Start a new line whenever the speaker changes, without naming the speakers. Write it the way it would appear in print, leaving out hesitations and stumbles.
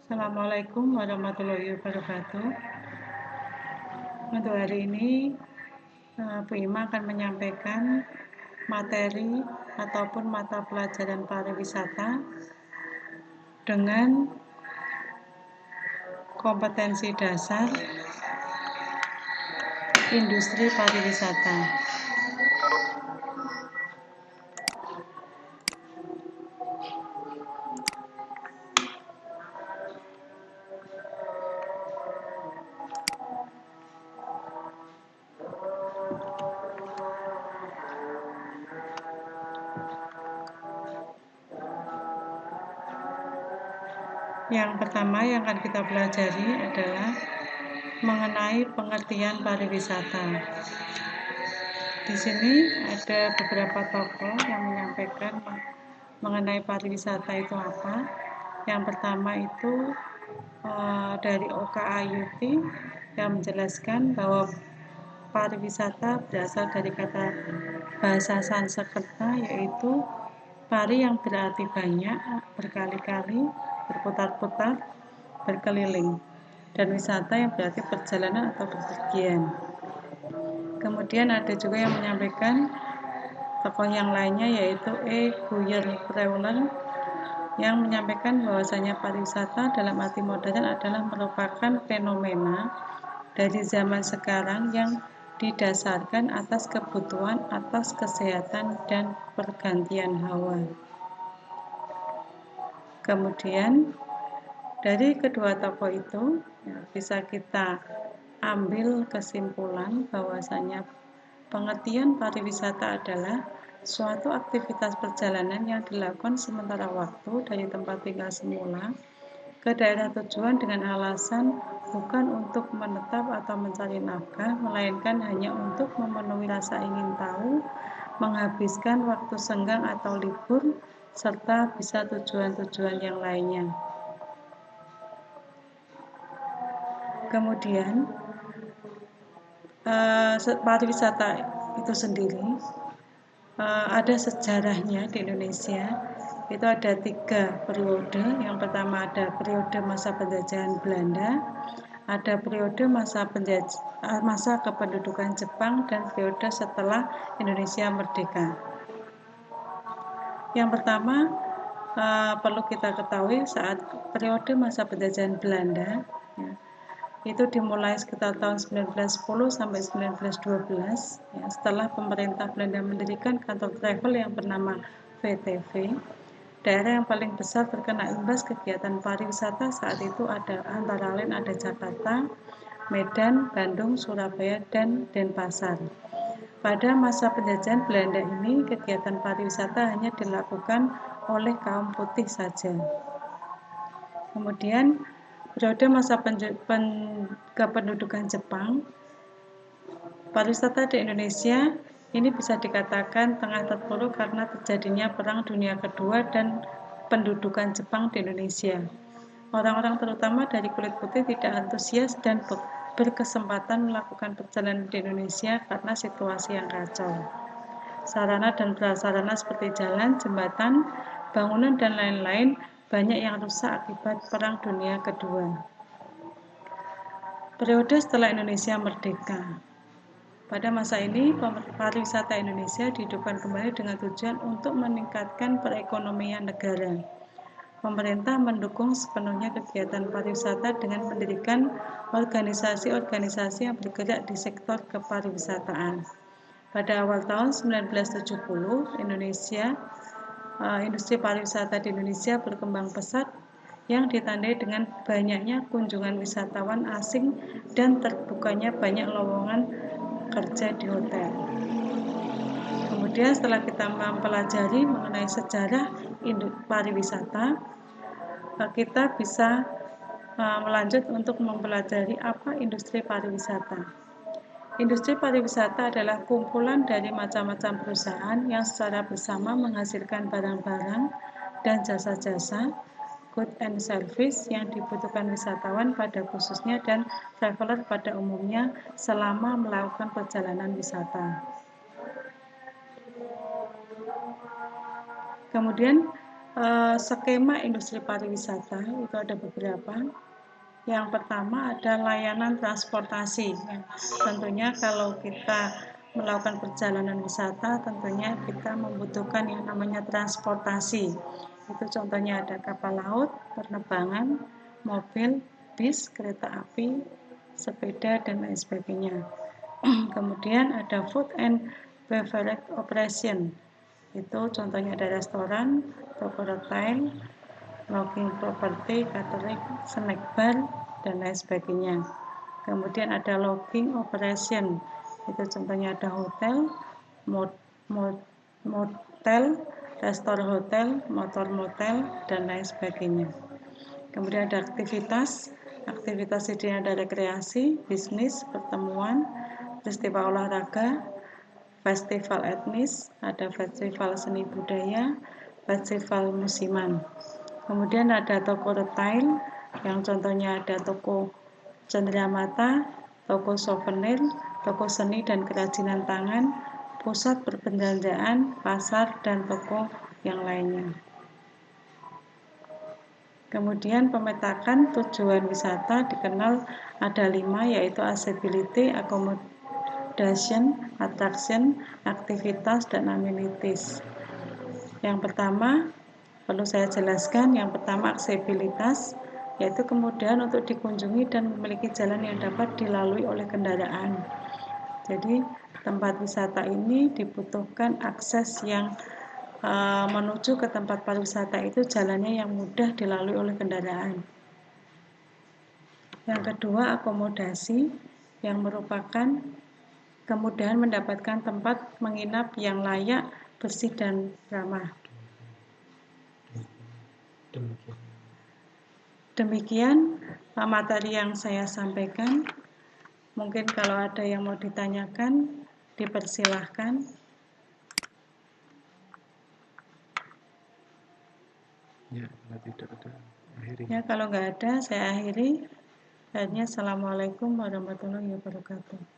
Assalamualaikum warahmatullahi wabarakatuh. Untuk hari ini, Bu Ima akan menyampaikan materi ataupun mata pelajaran pariwisata dengan kompetensi dasar industri pariwisata. Yang pertama yang akan kita pelajari adalah mengenai pengertian pariwisata. Di sini ada beberapa tokoh yang menyampaikan mengenai pariwisata itu apa. Yang pertama itu dari OKAYUT yang menjelaskan bahwa pariwisata berasal dari kata bahasa Sanskerta, yaitu pari yang berarti banyak, berkali-kali, berputar-putar, berkeliling, dan wisata yang berarti perjalanan atau bepergian. Kemudian ada juga yang menyampaikan tokoh yang lainnya, yaitu Guyer-Preuler, yang menyampaikan bahwasanya pariwisata dalam arti modern adalah merupakan fenomena dari zaman sekarang yang didasarkan atas kebutuhan, atas kesehatan, dan pergantian hawa. Kemudian dari kedua tokoh itu bisa kita ambil kesimpulan bahwasanya pengertian pariwisata adalah suatu aktivitas perjalanan yang dilakukan sementara waktu dari tempat tinggal semula ke daerah tujuan dengan alasan bukan untuk menetap atau mencari nafkah, melainkan hanya untuk memenuhi rasa ingin tahu, menghabiskan waktu senggang atau libur, serta bisa tujuan-tujuan yang lainnya. Kemudian, pariwisata itu sendiri ada sejarahnya di Indonesia. Itu ada 3 periode. Yang pertama ada periode masa penjajahan Belanda, ada periode masa kependudukan Jepang, dan periode setelah Indonesia merdeka. Yang pertama perlu kita ketahui saat periode masa penjajahan Belanda, itu dimulai sekitar tahun 1910 sampai 1912, setelah pemerintah Belanda mendirikan kantor travel yang bernama VTV. Daerah yang paling besar terkena imbas kegiatan pariwisata saat itu antara lain ada Jakarta, Medan, Bandung, Surabaya, dan Denpasar. Pada masa penjajahan Belanda ini, kegiatan pariwisata hanya dilakukan oleh kaum putih saja. Kemudian, periode masa kependudukan Jepang, pariwisata di Indonesia ini bisa dikatakan tengah terpuruk karena terjadinya Perang Dunia Kedua dan pendudukan Jepang di Indonesia. Orang-orang terutama dari kulit putih tidak antusias dan berkesempatan melakukan perjalanan di Indonesia karena situasi yang kacau. Sarana dan prasarana seperti jalan, jembatan, bangunan, dan lain-lain banyak yang rusak akibat Perang Dunia Kedua. Periode setelah Indonesia merdeka. Pada masa ini, pariwisata Indonesia dihidupkan kembali dengan tujuan untuk meningkatkan perekonomian negara. Pemerintah mendukung sepenuhnya kegiatan pariwisata dengan mendirikan organisasi-organisasi yang bergerak di sektor kepariwisataan. Pada awal tahun 1970, industri pariwisata di Indonesia berkembang pesat yang ditandai dengan banyaknya kunjungan wisatawan asing dan terbukanya banyak lowongan kerja di hotel. Kemudian setelah kita mempelajari mengenai sejarah pariwisata, kita bisa melanjut untuk mempelajari apa industri pariwisata. Industri pariwisata adalah kumpulan dari macam-macam perusahaan yang secara bersama menghasilkan barang-barang dan jasa-jasa, good and service yang dibutuhkan wisatawan pada khususnya dan traveler pada umumnya selama melakukan perjalanan wisata. Kemudian Skema industri pariwisata itu ada beberapa. Yang pertama ada layanan transportasi. Tentunya kalau kita melakukan perjalanan wisata, tentunya kita membutuhkan yang namanya transportasi. Itu contohnya ada kapal laut, penerbangan, mobil, bis, kereta api, sepeda, dan lain sebagainya. Kemudian ada food and beverage operation. Itu contohnya ada restoran, toko retail, lodging property, catering, snack bar, dan lain sebagainya. Kemudian ada lodging operation. Itu contohnya ada hotel, motel, restoran hotel, motor motel, dan lain sebagainya. Kemudian ada aktivitas ini ada rekreasi, bisnis, pertemuan, festival olahraga, festival etnis, ada festival seni budaya, festival musiman. Kemudian ada toko retail, yang contohnya ada toko cenderamata, toko souvenir, toko seni dan kerajinan tangan, pusat perbelanjaan, pasar, dan toko yang lainnya. Kemudian pemetakan tujuan wisata dikenal ada 5, yaitu accessibility, accommodation, attraction, aktivitas, dan amenities. Yang pertama, perlu saya jelaskan, yang pertama aksesibilitas, yaitu kemudahan untuk dikunjungi dan memiliki jalan yang dapat dilalui oleh kendaraan. Jadi tempat wisata ini dibutuhkan akses yang menuju ke tempat pariwisata itu jalannya yang mudah dilalui oleh kendaraan. Yang kedua, akomodasi, yang merupakan kemudahan mendapatkan tempat menginap yang layak, bersih, dan ramah. Demikian materi yang saya sampaikan. Mungkin kalau ada yang mau ditanyakan, dipersilahkan.
Ya, kalau tidak ada, akhiri.
Ya, kalau nggak ada, saya akhiri. Akhirnya, Assalamualaikum warahmatullahi wabarakatuh.